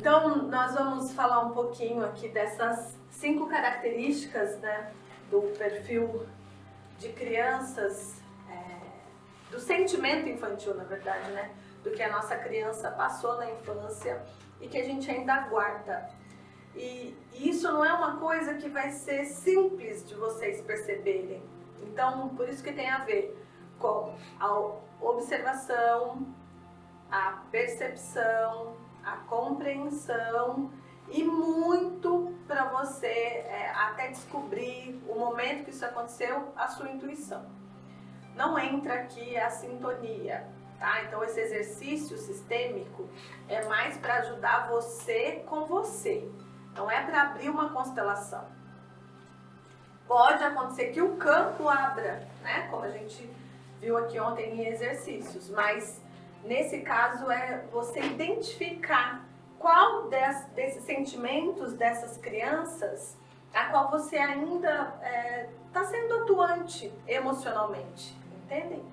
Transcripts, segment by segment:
Então, nós vamos falar um pouquinho aqui dessas 5 características, né, do perfil de crianças, do sentimento infantil, na verdade, né, do que a nossa criança passou na infância e que a gente ainda guarda. E isso não é uma coisa que vai ser simples de vocês perceberem. Então, por isso que tem a ver com a observação, a percepção, a compreensão e muito para você até descobrir o momento que isso aconteceu, a sua intuição. Não entra aqui a sintonia, tá? Então esse exercício sistêmico é mais para ajudar você com você, não é para abrir uma constelação. Pode acontecer que o campo abra, né? Como a gente viu aqui ontem em exercícios, mas nesse caso é você identificar qual desses sentimentos dessas crianças a qual você ainda está sendo atuante emocionalmente, entendem?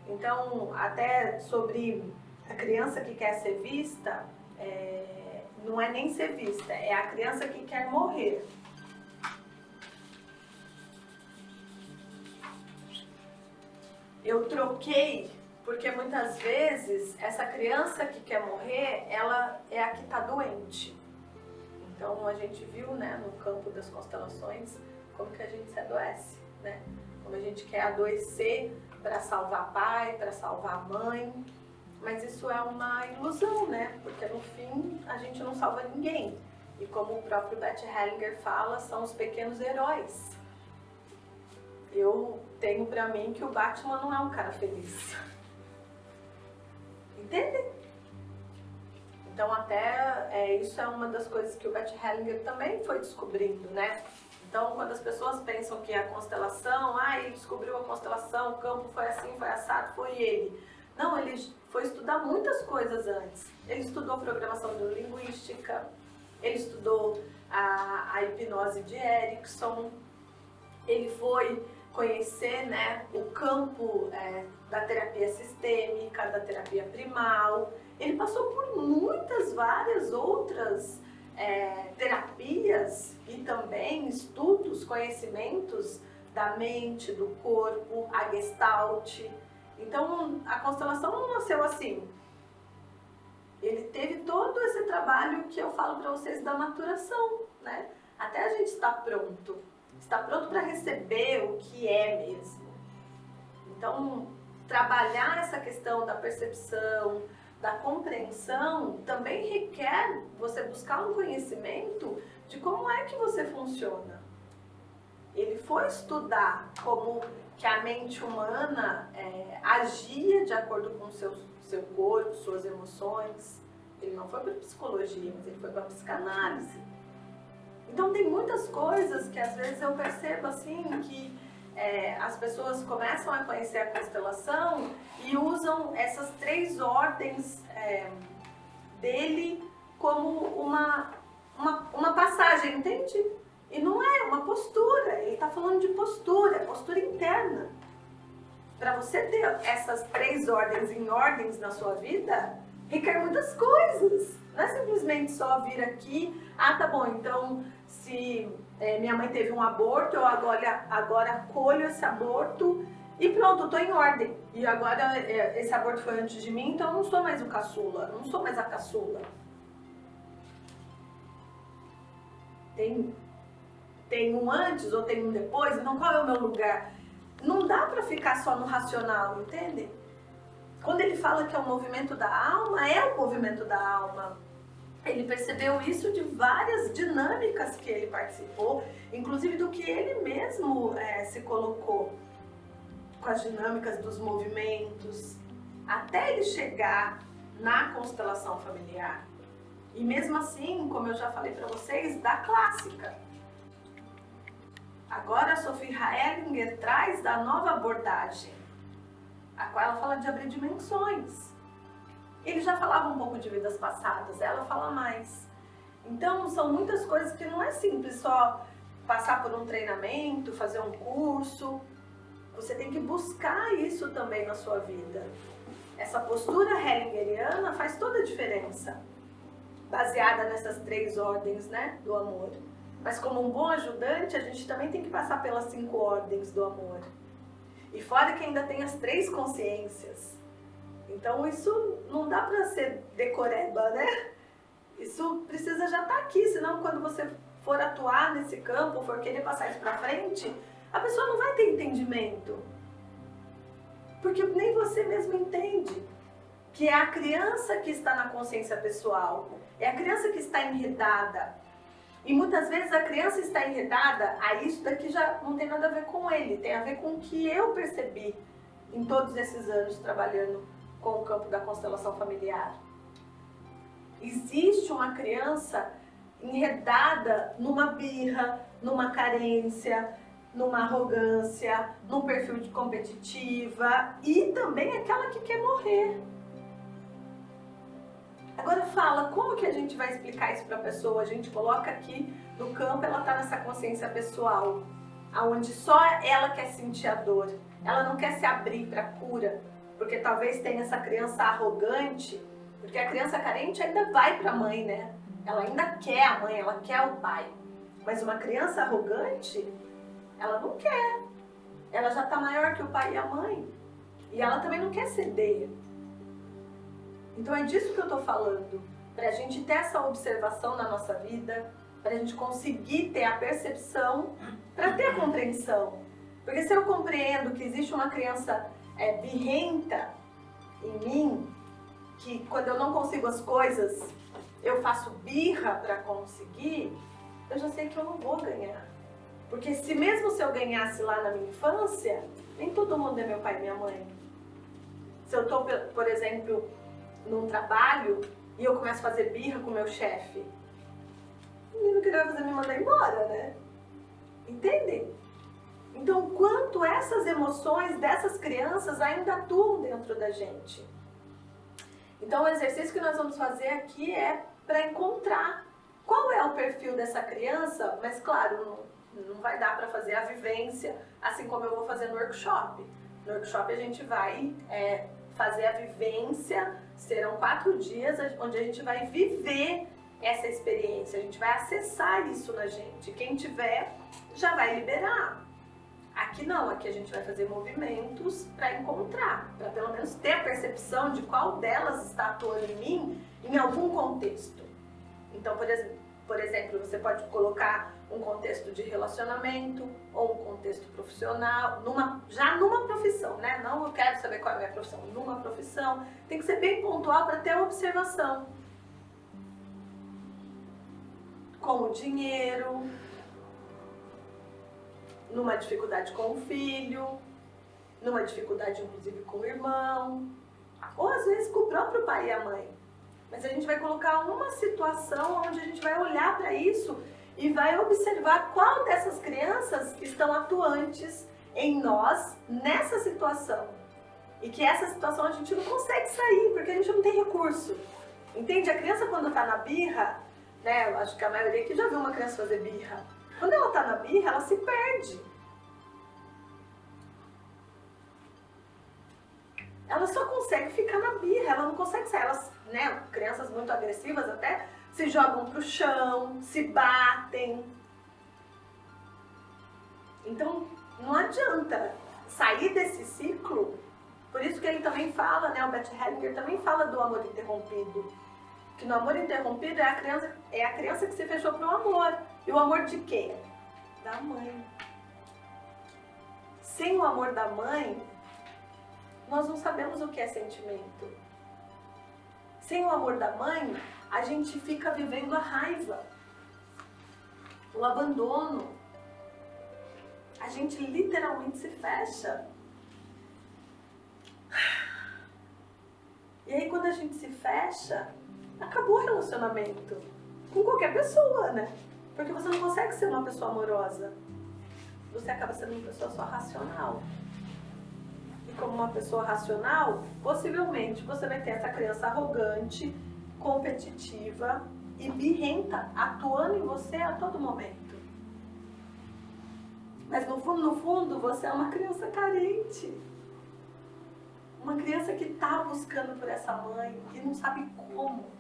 Então, até sobre a criança que quer ser vista, não é nem ser vista, é a criança que quer morrer. Eu troquei porque muitas vezes essa criança que quer morrer, ela é a que está doente. Então a gente viu, né, no campo das constelações como que a gente se adoece, né? Como a gente quer adoecer para salvar pai, para salvar mãe, mas isso é uma ilusão, né? Porque no fim a gente não salva ninguém. E como o próprio Bert Hellinger fala, são os pequenos heróis. Eu tenho pra mim que o Batman não é um cara feliz. Entendem? Então até isso é uma das coisas que o Bert Hellinger também foi descobrindo, né? Então quando as pessoas pensam que a constelação, ele descobriu a constelação, o campo foi assim, foi assado, foi ele. Não, ele foi estudar muitas coisas antes. Ele estudou programação neurolinguística, ele estudou a hipnose de Erickson, ele foi conhecer, né, o campo da terapia sistêmica, da terapia primal. Ele passou por várias outras terapias e também estudos, conhecimentos da mente, do corpo, a Gestalt. Então, a constelação não nasceu assim. Ele teve todo esse trabalho que eu falo para vocês da maturação, né? Até a gente estar pronto. Está pronto para receber o que é mesmo. Então, trabalhar essa questão da percepção, da compreensão, também requer você buscar um conhecimento de como é que você funciona. Ele foi estudar como que a mente humana agia de acordo com o seu corpo, suas emoções. Ele não foi para psicologia, mas ele foi para psicanálise. Então tem muitas coisas que às vezes eu percebo assim que as pessoas começam a conhecer a constelação e usam essas 3 ordens dele como uma passagem, entende? E não é uma postura, ele está falando de postura, postura interna. Para você ter essas 3 ordens em ordens na sua vida, requer muitas coisas. Não é simplesmente só vir aqui, tá bom, então se minha mãe teve um aborto, eu agora acolho esse aborto e pronto, estou em ordem. E agora esse aborto foi antes de mim, então eu não sou mais o caçula, não sou mais a caçula. Tem um antes ou tem um depois, então qual é o meu lugar? Não dá para ficar só no racional, entende? Quando ele fala que é o movimento da alma, é o movimento da alma. Ele percebeu isso de várias dinâmicas que ele participou, inclusive do que ele mesmo se colocou com as dinâmicas dos movimentos, até ele chegar na constelação familiar. E mesmo assim, como eu já falei para vocês, da clássica. Agora a Sophie Hellinger traz da nova abordagem, a qual ela fala de abrir dimensões. Ele já falava um pouco de vidas passadas, ela fala mais. Então são muitas coisas que não é simples só passar por um treinamento, fazer um curso. Você tem que buscar isso também na sua vida. Essa postura hellingeriana faz toda a diferença. baseada nessas 3 ordens, né, do amor. Mas como um bom ajudante, a gente também tem que passar pelas 5 ordens do amor. E fora que ainda tem as 3 consciências. Então isso não dá para ser decoreba, né? Isso precisa já estar aqui, senão quando você for atuar nesse campo, for querer passar isso para frente, a pessoa não vai ter entendimento. Porque nem você mesmo entende. Que é a criança que está na consciência pessoal, é a criança que está enredada. E muitas vezes a criança está enredada, aí isso daqui já não tem nada a ver com ele, tem a ver com o que eu percebi em todos esses anos trabalhando com o campo da constelação familiar. Existe uma criança enredada numa birra, numa carência, numa arrogância, num perfil de competitiva e também aquela que quer morrer. Agora fala, como que a gente vai explicar isso para a pessoa? A gente coloca aqui no campo, ela está nessa consciência pessoal, onde só ela quer sentir a dor, ela não quer se abrir para a cura, porque talvez tenha essa criança arrogante, porque a criança carente ainda vai para a mãe, né? Ela ainda quer a mãe, ela quer o pai, mas uma criança arrogante, ela não quer, ela já está maior que o pai e a mãe, e ela também não quer ceder. Então é disso que eu estou falando, para a gente ter essa observação na nossa vida, para a gente conseguir ter a percepção, para ter a compreensão. Porque se eu compreendo que existe uma criança birrenta em mim, que quando eu não consigo as coisas, eu faço birra para conseguir, eu já sei que eu não vou ganhar. Porque se mesmo se eu ganhasse lá na minha infância, nem todo mundo é meu pai e minha mãe. Se eu estou, por exemplo, num trabalho e eu começo a fazer birra com o meu chefe, o menino que ele vai fazer é me mandar embora, né? Entendem? Então, quanto essas emoções dessas crianças ainda atuam dentro da gente. Então, o exercício que nós vamos fazer aqui é para encontrar qual é o perfil dessa criança, mas claro, não vai dar para fazer a vivência, assim como eu vou fazer no workshop. No workshop a gente vai fazer a vivência, serão 4 dias onde a gente vai viver essa experiência, a gente vai acessar isso na gente. Quem tiver já vai liberar. Aqui não, aqui a gente vai fazer movimentos para encontrar, para pelo menos ter a percepção de qual delas está atuando em mim em algum contexto. Então, por exemplo, você pode colocar um contexto de relacionamento ou um contexto profissional, já numa profissão, né? Não eu quero saber qual é a minha profissão, numa profissão. Tem que ser bem pontual para ter a observação. Com o dinheiro, numa dificuldade com o filho, numa dificuldade inclusive com o irmão, ou às vezes com o próprio pai e a mãe. Mas a gente vai colocar uma situação onde a gente vai olhar para isso e vai observar qual dessas crianças estão atuantes em nós nessa situação. E que essa situação a gente não consegue sair, porque a gente não tem recurso. Entende? A criança quando está na birra, né? Eu acho que a maioria aqui já viu uma criança fazer birra. Quando ela está na birra, ela se perde. Ela só consegue ficar na birra, ela não consegue sair. Elas, né, crianças muito agressivas até, se jogam pro chão, se batem. Então, não adianta sair desse ciclo. Por isso que ele também fala, né, o Bert Hellinger também fala do amor interrompido. Que no amor interrompido é a criança que se fechou pro amor. E o amor de quem? Da mãe. Sem o amor da mãe, nós não sabemos o que é sentimento. Sem o amor da mãe, a gente fica vivendo a raiva, o abandono. A gente literalmente se fecha. E aí quando a gente se fecha, acabou o relacionamento. Com qualquer pessoa, né? Porque você não consegue ser uma pessoa amorosa. Você acaba sendo uma pessoa só racional. E como uma pessoa racional, possivelmente você vai ter essa criança arrogante, competitiva e birrenta atuando em você a todo momento. Mas no fundo, você é uma criança carente. Uma criança que está buscando por essa mãe e não sabe como.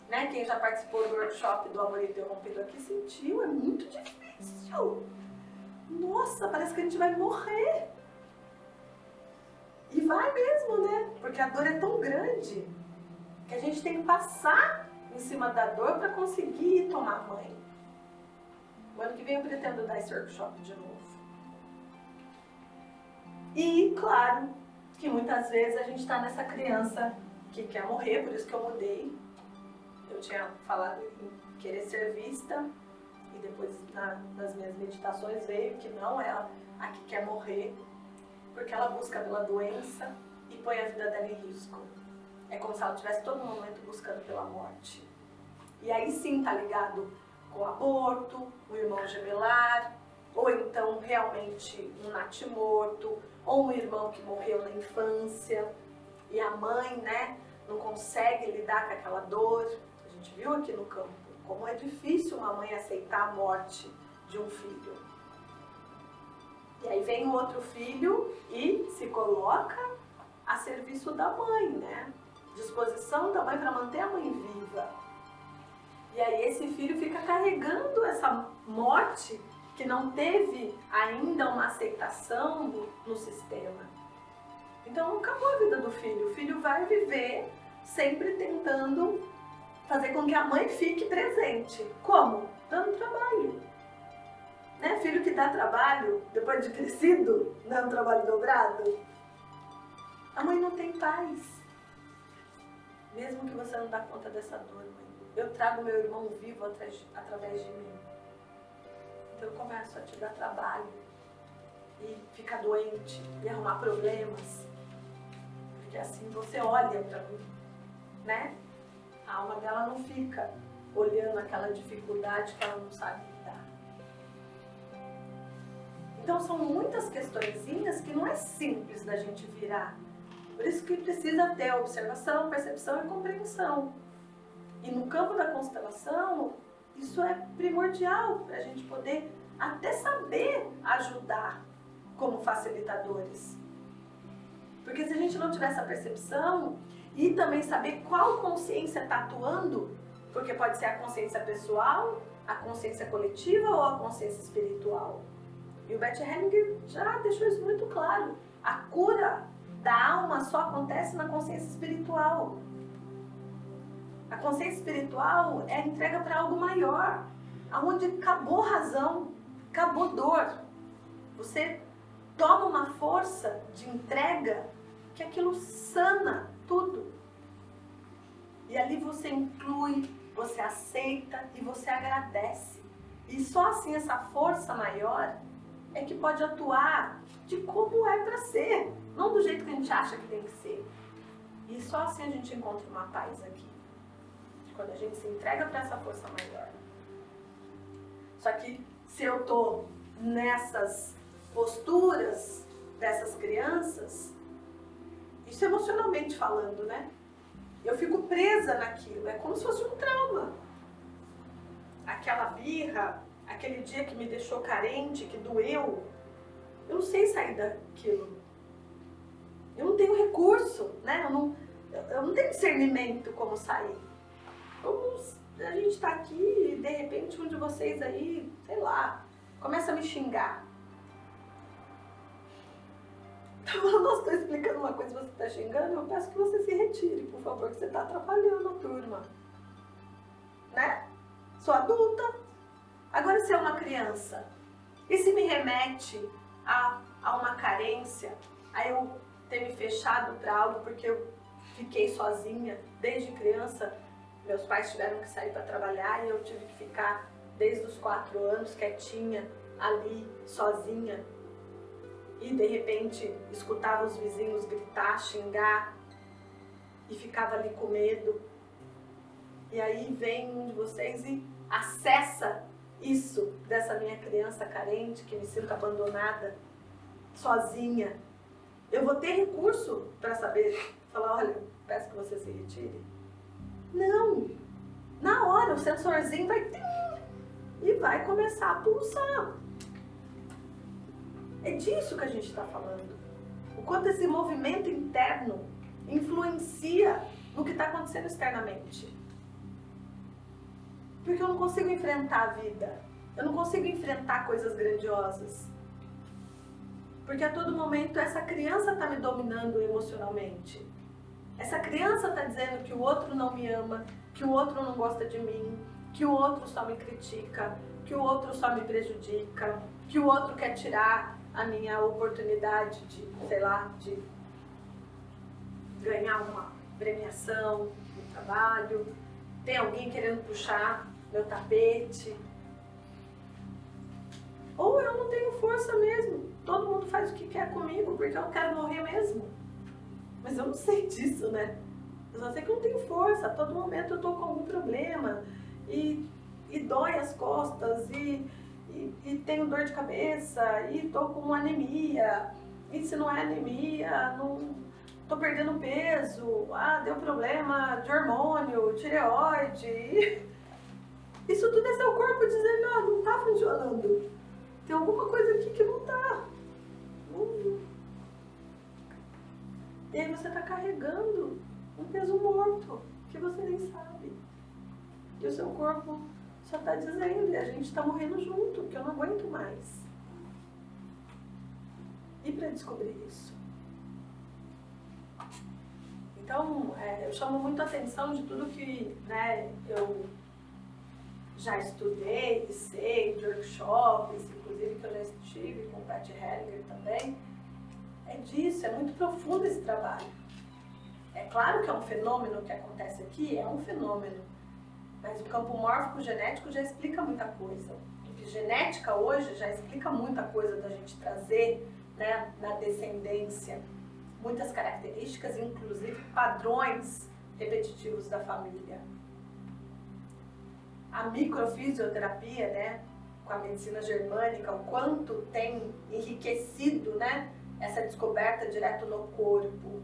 né? Quem já participou do workshop do Amor Interrompido aqui sentiu, é muito difícil. Nossa, parece que a gente vai morrer. E vai mesmo, né? Porque a dor é tão grande que a gente tem que passar em cima da dor para conseguir tomar banho. O ano que vem eu pretendo dar esse workshop de novo. E, claro, que muitas vezes a gente está nessa criança que quer morrer, por isso que eu mudei. Eu tinha falado em querer ser vista, e depois nas minhas meditações veio que não é a que quer morrer, porque ela busca pela doença e põe a vida dela em risco. É como se ela estivesse todo momento buscando pela morte. E aí sim tá ligado com o aborto, o irmão gemelar, ou então realmente um natimorto, ou um irmão que morreu na infância, e a mãe, né, não consegue lidar com aquela dor. A gente viu aqui no campo como é difícil uma mãe aceitar a morte de um filho. E aí vem o outro filho e se coloca a serviço da mãe, né? Disposição da mãe para manter a mãe viva. E aí esse filho fica carregando essa morte que não teve ainda uma aceitação no sistema. Então acabou a vida do filho. O filho vai viver sempre tentando fazer com que a mãe fique presente. Como? Dando trabalho. Né? Filho que dá trabalho, depois de crescido, dando trabalho dobrado. A mãe não tem paz. Mesmo que você não dá conta dessa dor, mãe. Eu trago meu irmão vivo através de mim. Então eu começo a te dar trabalho e ficar doente e arrumar problemas. Porque assim você olha pra mim, né? A alma dela não fica olhando aquela dificuldade que ela não sabe lidar. Então são muitas questõezinhas que não é simples da gente virar. Por isso que precisa ter observação, percepção e compreensão. E no campo da constelação, isso é primordial para a gente poder até saber ajudar como facilitadores. Porque se a gente não tiver essa percepção e também saber qual consciência está atuando, porque pode ser a consciência pessoal, a consciência coletiva ou a consciência espiritual. E o Bert Hellinger já deixou isso muito claro. A cura da alma só acontece na consciência espiritual. A consciência espiritual é a entrega para algo maior, onde acabou razão, acabou dor. Você toma uma força de entrega que aquilo sana tudo. E ali você inclui, você aceita e você agradece. E só assim essa força maior é que pode atuar de como é para ser, não do jeito que a gente acha que tem que ser. E só assim a gente encontra uma paz aqui. Quando a gente se entrega para essa força maior. Só que se eu tô nessas posturas dessas crianças, isso emocionalmente falando, né? Eu fico presa naquilo, é como se fosse um trauma. Aquela birra, aquele dia que me deixou carente, que doeu, eu não sei sair daquilo. Eu não tenho recurso, né? Eu não tenho discernimento como sair. Como a gente está aqui e de repente um de vocês aí, sei lá, começa a me xingar. Então, nós estou explicando uma coisa e você está xingando, eu peço que você se retire, por favor, que você está atrapalhando a turma. Né? Sou adulta. Agora, se é uma criança, e se me remete a uma carência, a eu ter me fechado para algo porque eu fiquei sozinha desde criança. Meus pais tiveram que sair para trabalhar e eu tive que ficar desde os 4 anos quietinha, ali, sozinha. E de repente escutava os vizinhos gritar, xingar e ficava ali com medo. E aí vem um de vocês e acessa isso dessa minha criança carente que me sinto abandonada, sozinha. Eu vou ter recurso para saber, falar, olha, peço que você se retire. Não, na hora o sensorzinho vai e vai começar a pulsar. É disso que a gente está falando. O quanto esse movimento interno influencia no que está acontecendo externamente. Porque eu não consigo enfrentar a vida. Eu não consigo enfrentar coisas grandiosas. Porque a todo momento essa criança está me dominando emocionalmente. Essa criança está dizendo que o outro não me ama, que o outro não gosta de mim, que o outro só me critica, que o outro só me prejudica, que o outro quer tirar a minha oportunidade de, sei lá, de ganhar uma premiação no trabalho. Tem alguém querendo puxar meu tapete. Ou eu não tenho força mesmo. Todo mundo faz o que quer comigo porque eu quero morrer mesmo. Mas eu não sei disso, né? Eu só sei que eu não tenho força. A todo momento eu tô com algum problema. E dói as costas. E tenho dor de cabeça. E tô com anemia. E se não é anemia, não tô perdendo peso. Ah, deu problema de hormônio, tireoide. Isso tudo é seu corpo dizendo, ah, não tá funcionando. Tem alguma coisa aqui que não tá. E aí você tá carregando um peso morto que você nem sabe. E o seu corpo só tá dizendo, e a gente tá morrendo junto, que eu não aguento mais. E para descobrir isso? Então, eu chamo muito a atenção de tudo que, né, eu já estudei, sei, de workshops, inclusive que eu já estive com o Bert Hellinger também. É disso, é muito profundo esse trabalho. É claro que é um fenômeno que acontece aqui, é um fenômeno, mas o campo mórfico genético já explica muita coisa. Porque genética hoje já explica muita coisa da gente trazer, né, na descendência, muitas características, inclusive padrões repetitivos da família. A microfisioterapia, né, com a medicina germânica, o quanto tem enriquecido, né, essa descoberta direto no corpo.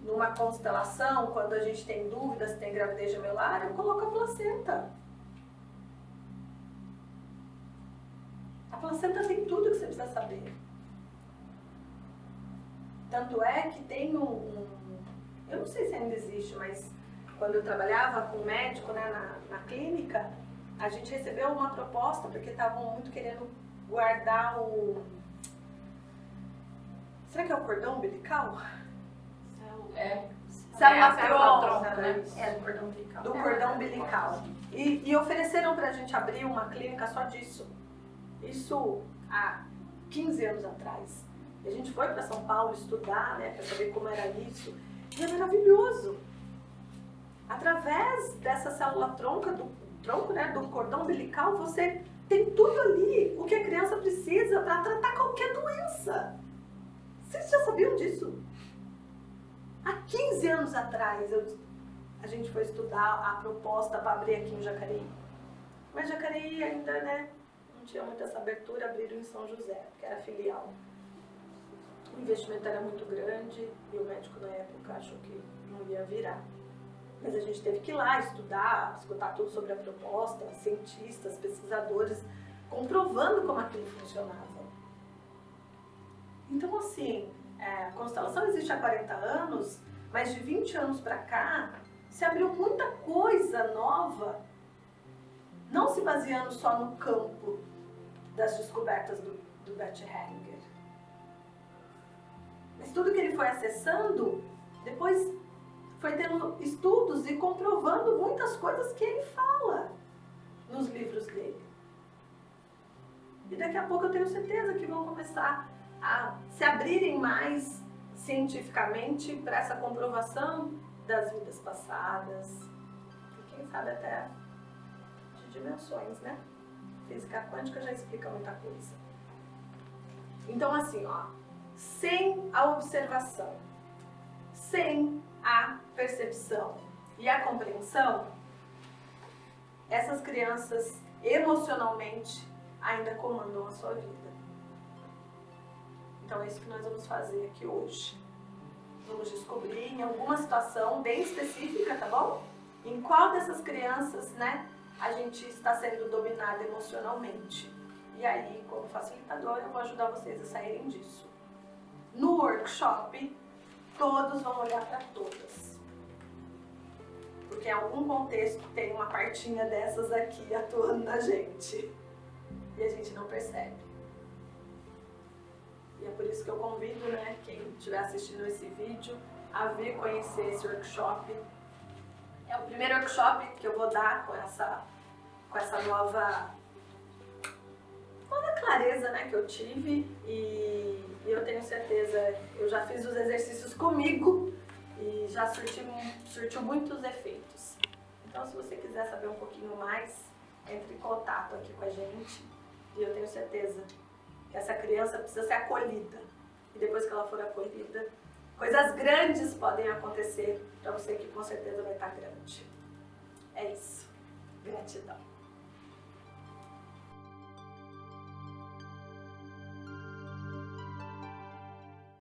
Numa constelação, quando a gente tem dúvidas se tem gravidez gemelar, eu coloco a placenta. A placenta tem tudo que você precisa saber. Tanto é que tem eu não sei se ainda existe, mas quando eu trabalhava com médico, né, na clínica, a gente recebeu uma proposta, porque estavam muito querendo guardar será que é o cordão umbilical? Célula tronca, né? Do cordão umbilical. Do cordão umbilical. E ofereceram pra gente abrir uma clínica só disso. Isso há 15 anos atrás. E a gente foi para São Paulo estudar, né, para saber como era isso. E é maravilhoso. Através dessa célula tronco, né, do cordão umbilical, você tem tudo ali, o que a criança precisa para tratar qualquer doença. Vocês já sabiam disso? Há 15 anos atrás, a gente foi estudar a proposta para abrir aqui em Jacareí. Mas Jacareí ainda, né, não tinha muita essa abertura, abriram em São José, que era filial. O investimento era muito grande e o médico na época achou que não ia virar. Mas a gente teve que ir lá estudar, escutar tudo sobre a proposta, cientistas, pesquisadores, comprovando como aquilo funcionava. Então, assim, a constelação existe há 40 anos, mas de 20 anos para cá, se abriu muita coisa nova, não se baseando só no campo das descobertas do Bert Hellinger. Mas tudo que ele foi acessando, depois foi tendo estudos e comprovando muitas coisas que ele fala nos livros dele. E daqui a pouco eu tenho certeza que vão começar a se abrirem mais cientificamente para essa comprovação das vidas passadas. E quem sabe até de dimensões, né? Física quântica já explica muita coisa. Então, assim, ó, sem a observação, sem a percepção e a compreensão, essas crianças emocionalmente ainda comandam a sua vida. Então é isso que nós vamos fazer aqui hoje. Vamos descobrir em alguma situação bem específica, tá bom? Em qual dessas crianças, né, a gente está sendo dominada emocionalmente. E aí, como facilitador, eu vou ajudar vocês a saírem disso. No workshop, todos vão olhar para todas. Porque porque em algum contexto tem uma partinha dessas aqui atuando na gente. E a gente não percebe. E é por isso que eu convido, né, quem estiver assistindo esse vídeo a vir conhecer esse workshop. É o primeiro workshop que eu vou dar com essa nova clareza, né, que eu tive, e eu tenho certeza, eu já fiz os exercícios comigo e já surtiu muitos efeitos. Então, se você quiser saber um pouquinho mais, entre em contato aqui com a gente, e eu tenho certeza que essa criança precisa ser acolhida. E depois que ela for acolhida, coisas grandes podem acontecer para você, que com certeza vai estar grande. É isso. Gratidão.